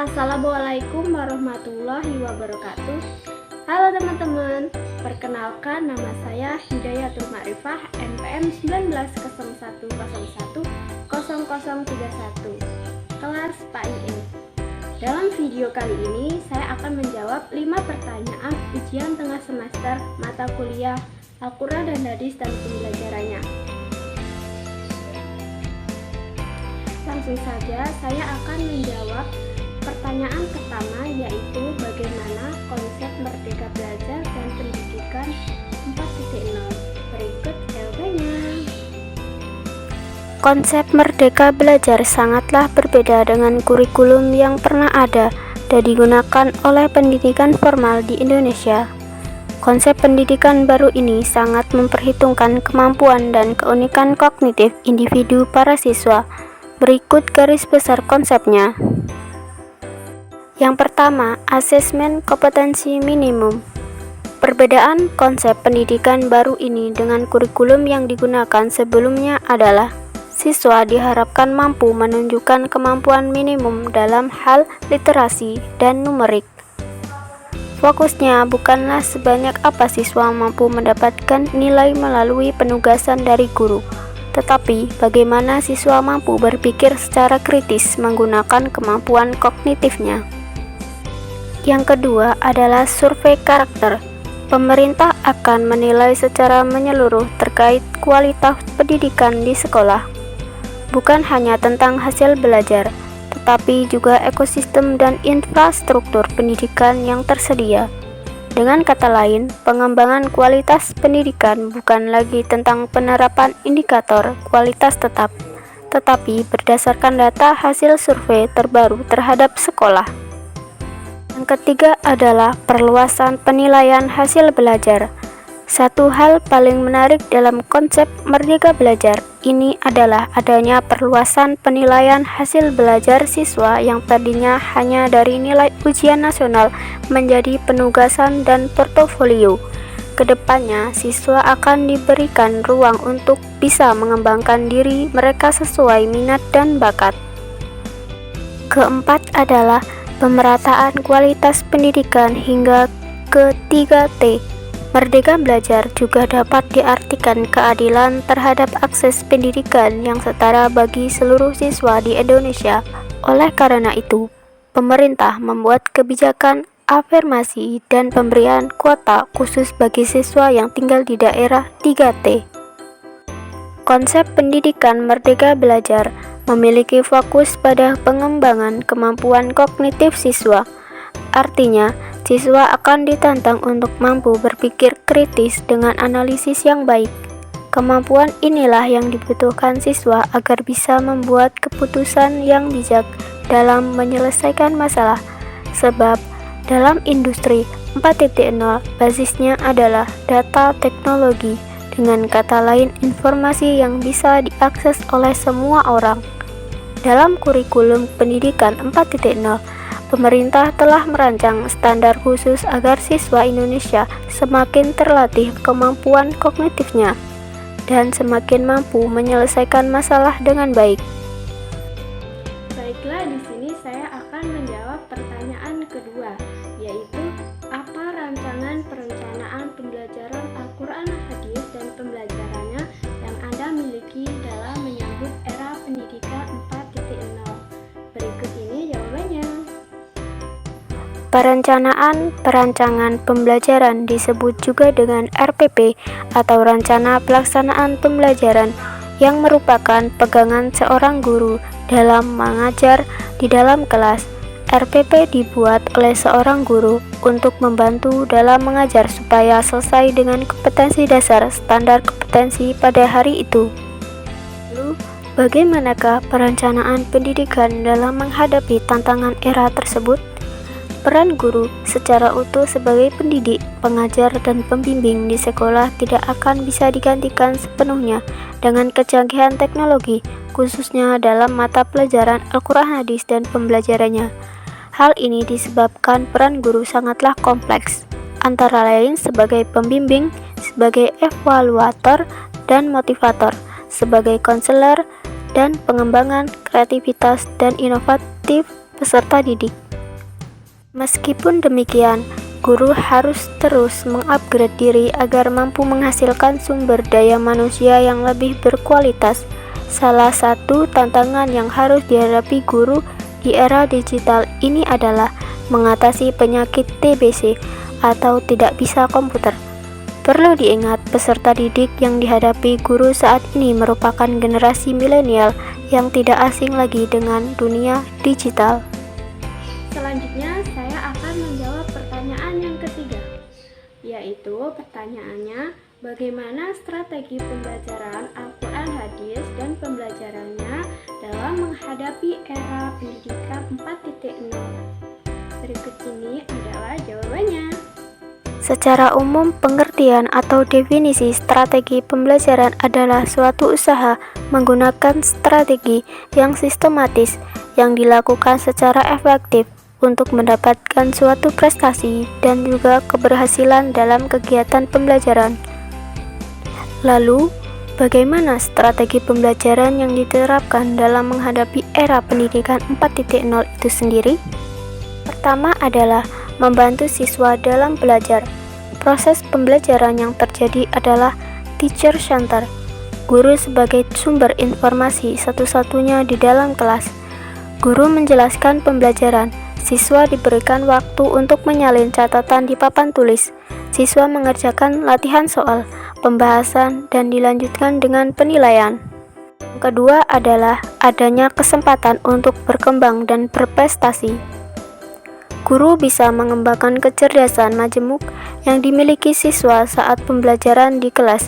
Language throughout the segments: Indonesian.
Assalamualaikum warahmatullahi wabarakatuh. Halo teman-teman, perkenalkan nama saya Hidayatul Ma'rifah, NPM 1901010031, kelas PAIE. Dalam video kali ini saya akan menjawab 5 pertanyaan ujian tengah semester mata kuliah Al-Quran dan Hadis dan pembelajarannya. Langsung saja saya akan menjawab pertanyaan pertama, yaitu bagaimana konsep Merdeka Belajar dan Pendidikan 4.0. Berikut jawabannya. Konsep Merdeka Belajar sangatlah berbeda dengan kurikulum yang pernah ada dan digunakan oleh pendidikan formal di Indonesia. Konsep pendidikan baru ini sangat memperhitungkan kemampuan dan keunikan kognitif individu para siswa. Berikut garis besar konsepnya. Yang pertama, asesmen kompetensi minimum. Perbedaan konsep pendidikan baru ini dengan kurikulum yang digunakan sebelumnya adalah siswa diharapkan mampu menunjukkan kemampuan minimum dalam hal literasi dan numerik. Fokusnya bukanlah sebanyak apa siswa mampu mendapatkan nilai melalui penugasan dari guru, tetapi bagaimana siswa mampu berpikir secara kritis menggunakan kemampuan kognitifnya. Yang kedua adalah survei karakter. Pemerintah akan menilai secara menyeluruh terkait kualitas pendidikan di sekolah. Bukan hanya tentang hasil belajar, tetapi juga ekosistem dan infrastruktur pendidikan yang tersedia. Dengan kata lain, pengembangan kualitas pendidikan bukan lagi tentang penerapan indikator kualitas tetap, tetapi berdasarkan data hasil survei terbaru terhadap sekolah. Yang ketiga adalah perluasan penilaian hasil belajar. Satu hal paling menarik dalam konsep Merdeka Belajar ini adalah adanya perluasan penilaian hasil belajar siswa yang tadinya hanya dari nilai ujian nasional menjadi penugasan dan portofolio. Kedepannya, siswa akan diberikan ruang untuk bisa mengembangkan diri mereka sesuai minat dan bakat. Keempat adalah pemerataan kualitas pendidikan hingga ke-3T. Merdeka Belajar juga dapat diartikan keadilan terhadap akses pendidikan yang setara bagi seluruh siswa di Indonesia. Oleh karena itu, pemerintah membuat kebijakan afirmasi dan pemberian kuota khusus bagi siswa yang tinggal di daerah 3T. Konsep pendidikan Merdeka Belajar memiliki fokus pada pengembangan kemampuan kognitif siswa. Artinya, siswa akan ditantang untuk mampu berpikir kritis dengan analisis yang baik. Kemampuan inilah yang dibutuhkan siswa agar bisa membuat keputusan yang bijak dalam menyelesaikan masalah. Sebab, dalam industri 4.0, basisnya adalah data teknologi. Dengan kata lain, informasi yang bisa diakses oleh semua orang. Dalam kurikulum pendidikan 4.0, pemerintah telah merancang standar khusus agar siswa Indonesia semakin terlatih kemampuan kognitifnya dan semakin mampu menyelesaikan masalah dengan baik. Baiklah, di sini saya akan menjawab pertanyaan kedua, yaitu apa rancangan perencanaan pembelajaran Al-Quran Hadis dan pembelajarannya yang Anda miliki dalam menyambut era pendidikan 4.0. Berikut ini jawabannya. Perancangan pembelajaran disebut juga dengan RPP atau Rencana Pelaksanaan Pembelajaran, yang merupakan pegangan seorang guru dalam mengajar di dalam kelas. RPP dibuat oleh seorang guru untuk membantu dalam mengajar supaya selesai dengan kompetensi dasar standar kompetensi pada hari itu. Lalu, Bagaimanakah perencanaan pendidikan dalam menghadapi tantangan era tersebut? Peran guru secara utuh sebagai pendidik, pengajar, dan pembimbing di sekolah tidak akan bisa digantikan sepenuhnya dengan kecanggihan teknologi, khususnya dalam mata pelajaran Al-Quran Hadis dan pembelajarannya. Hal ini disebabkan peran guru sangatlah kompleks, antara lain sebagai pembimbing, sebagai evaluator dan motivator, sebagai konselor, dan pengembangan kreativitas dan inovatif peserta didik. Meskipun demikian, guru harus terus mengupgrade diri agar mampu menghasilkan sumber daya manusia yang lebih berkualitas. Salah satu tantangan yang harus dihadapi guru di era digital ini adalah mengatasi penyakit TBC atau tidak bisa komputer. Perlu diingat, peserta didik yang dihadapi guru saat ini merupakan generasi milenial yang tidak asing lagi dengan dunia digital. Selanjutnya, saya akan menjawab pertanyaan yang ketiga, yaitu pertanyaannya, bagaimana strategi pembelajaran Al-Quran Hadis dan pembelajarannya dalam menghadapi era pendidikan 4.0? Berikut ini adalah jawabannya. Secara umum, pengertian atau definisi strategi pembelajaran adalah suatu usaha menggunakan strategi yang sistematis yang dilakukan secara efektif untuk mendapatkan suatu prestasi dan juga keberhasilan dalam kegiatan pembelajaran. Lalu, bagaimana strategi pembelajaran yang diterapkan dalam menghadapi era pendidikan 4.0 itu sendiri? Pertama adalah membantu siswa dalam belajar. Proses pembelajaran yang terjadi adalah teacher center. Guru sebagai sumber informasi satu-satunya di dalam kelas. Guru menjelaskan pembelajaran. Siswa diberikan waktu untuk menyalin catatan di papan tulis. Siswa mengerjakan latihan soal, pembahasan, dan dilanjutkan dengan penilaian. Yang kedua adalah adanya kesempatan untuk berkembang dan berprestasi. Guru bisa mengembangkan kecerdasan majemuk yang dimiliki siswa saat pembelajaran di kelas.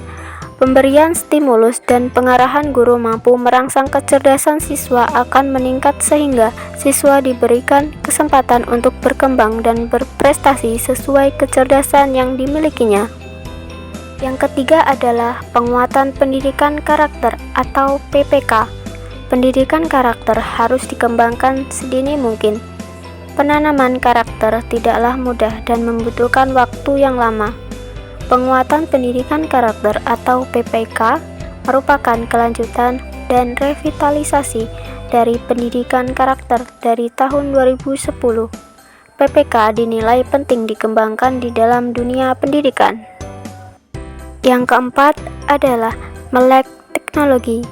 Pemberian stimulus dan pengarahan guru mampu merangsang kecerdasan siswa akan meningkat sehingga siswa diberikan kesempatan untuk berkembang dan berprestasi sesuai kecerdasan yang dimilikinya. Yang ketiga adalah penguatan pendidikan karakter atau PPK. Pendidikan karakter harus dikembangkan sedini mungkin. Penanaman karakter tidaklah mudah dan membutuhkan waktu yang lama. Penguatan pendidikan karakter atau PPK merupakan kelanjutan dan revitalisasi dari pendidikan karakter dari tahun 2010. PPK dinilai penting dikembangkan di dalam dunia pendidikan. Yang keempat adalah melek teknologi.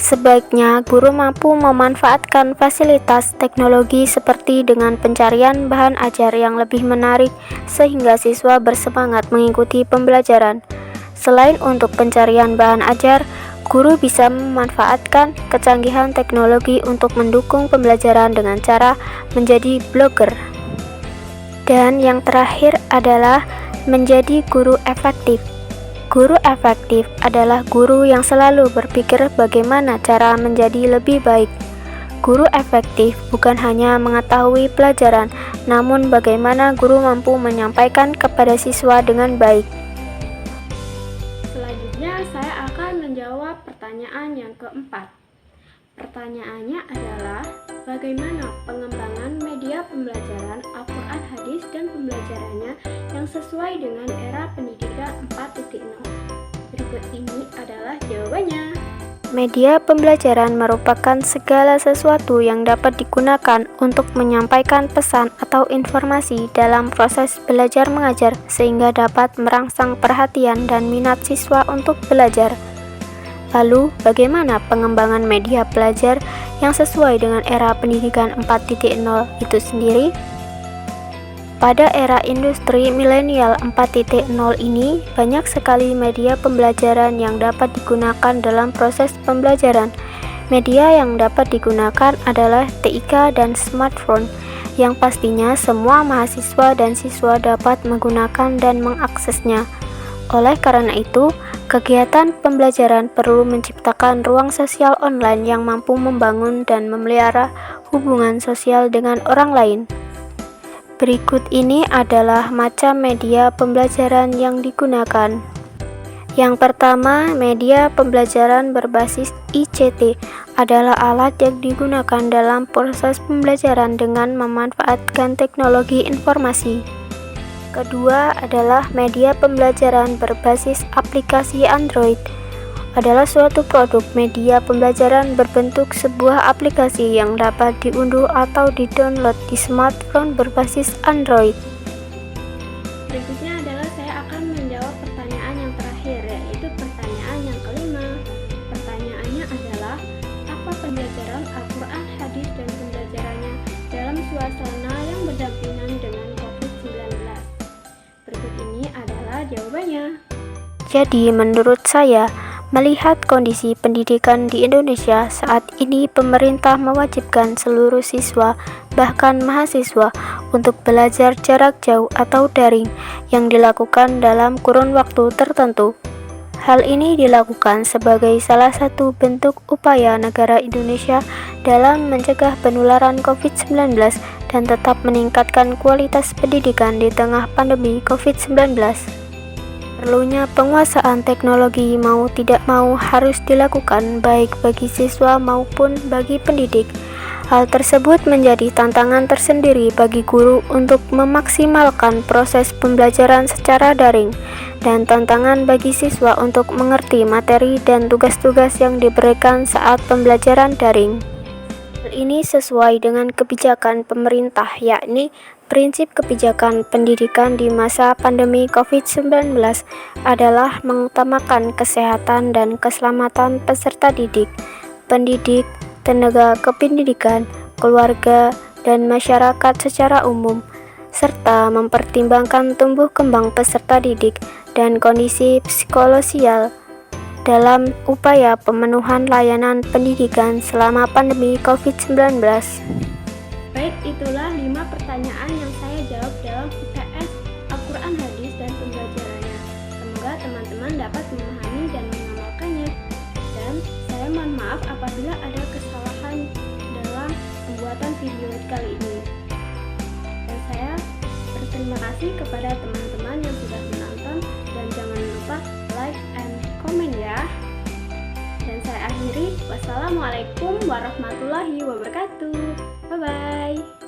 Sebaiknya guru mampu memanfaatkan fasilitas teknologi seperti dengan pencarian bahan ajar yang lebih menarik sehingga siswa bersemangat mengikuti pembelajaran. Selain untuk pencarian bahan ajar, guru bisa memanfaatkan kecanggihan teknologi untuk mendukung pembelajaran dengan cara menjadi blogger. Dan yang terakhir adalah menjadi guru efektif. Guru efektif adalah guru yang selalu berpikir bagaimana cara menjadi lebih baik. Guru efektif bukan hanya mengetahui pelajaran, namun bagaimana guru mampu menyampaikan kepada siswa dengan baik. Selanjutnya, saya akan menjawab pertanyaan yang keempat. Pertanyaannya adalah, bagaimana pengembangan media pembelajaran Al-Quran Hadis dan pembelajarannya yang sesuai dengan era pendidikan 4.0? Berikut ini adalah jawabannya. Media pembelajaran merupakan segala sesuatu yang dapat digunakan untuk menyampaikan pesan atau informasi dalam proses belajar mengajar sehingga dapat merangsang perhatian dan minat siswa untuk belajar. Lalu, bagaimana pengembangan media belajar yang sesuai dengan era pendidikan 4.0 itu sendiri? Pada era industri milenial 4.0 ini, banyak sekali media pembelajaran yang dapat digunakan dalam proses pembelajaran. Media yang dapat digunakan adalah TIK dan smartphone, yang pastinya semua mahasiswa dan siswa dapat menggunakan dan mengaksesnya. Oleh karena itu, kegiatan pembelajaran perlu menciptakan ruang sosial online yang mampu membangun dan memelihara hubungan sosial dengan orang lain. Berikut ini adalah macam media pembelajaran yang digunakan. Yang pertama, media pembelajaran berbasis ICT adalah alat yang digunakan dalam proses pembelajaran dengan memanfaatkan teknologi informasi. Kedua adalah media pembelajaran berbasis aplikasi Android. Adalah suatu produk media pembelajaran berbentuk sebuah aplikasi yang dapat diunduh atau di-download di smartphone berbasis Android. Berikutnya adalah saya akan menjawab pertanyaan yang terakhir, yaitu pertanyaan yang kelima. Pertanyaannya adalah, apa pembelajaran Al-Quran, hadis, dan pembelajarannya dalam suasana yang berdampingan dengan COVID-19? Berikut ini adalah jawabannya. Jadi, menurut saya, melihat kondisi pendidikan di Indonesia saat ini, pemerintah mewajibkan seluruh siswa, bahkan mahasiswa, untuk belajar jarak jauh atau daring yang dilakukan dalam kurun waktu tertentu. Hal ini dilakukan sebagai salah satu bentuk upaya negara Indonesia dalam mencegah penularan COVID-19 dan tetap meningkatkan kualitas pendidikan di tengah pandemi COVID-19. Perlunya penguasaan teknologi mau tidak mau harus dilakukan baik bagi siswa maupun bagi pendidik. Hal tersebut menjadi tantangan tersendiri bagi guru untuk memaksimalkan proses pembelajaran secara daring dan tantangan bagi siswa untuk mengerti materi dan tugas-tugas yang diberikan saat pembelajaran daring. Hal ini sesuai dengan kebijakan pemerintah, yakni prinsip kebijakan pendidikan di masa pandemi COVID-19 adalah mengutamakan kesehatan dan keselamatan peserta didik, pendidik, tenaga kependidikan, keluarga, dan masyarakat secara umum, serta mempertimbangkan tumbuh kembang peserta didik dan kondisi psikososial dalam upaya pemenuhan layanan pendidikan selama pandemi COVID-19. Baik, itulah 5 pertanyaan yang saya jawab dalam UTS Al-Quran, hadis, dan pembelajarannya. Semoga teman-teman dapat memahami dan mengamalkannya. Dan saya mohon maaf apabila ada kesalahan dalam pembuatan video kali ini. Dan saya berterima kasih kepada teman-teman yang sudah menonton, dan jangan lupa like and comment ya. Dan saya akhiri, wassalamualaikum warahmatullahi wabarakatuh. Bye-bye.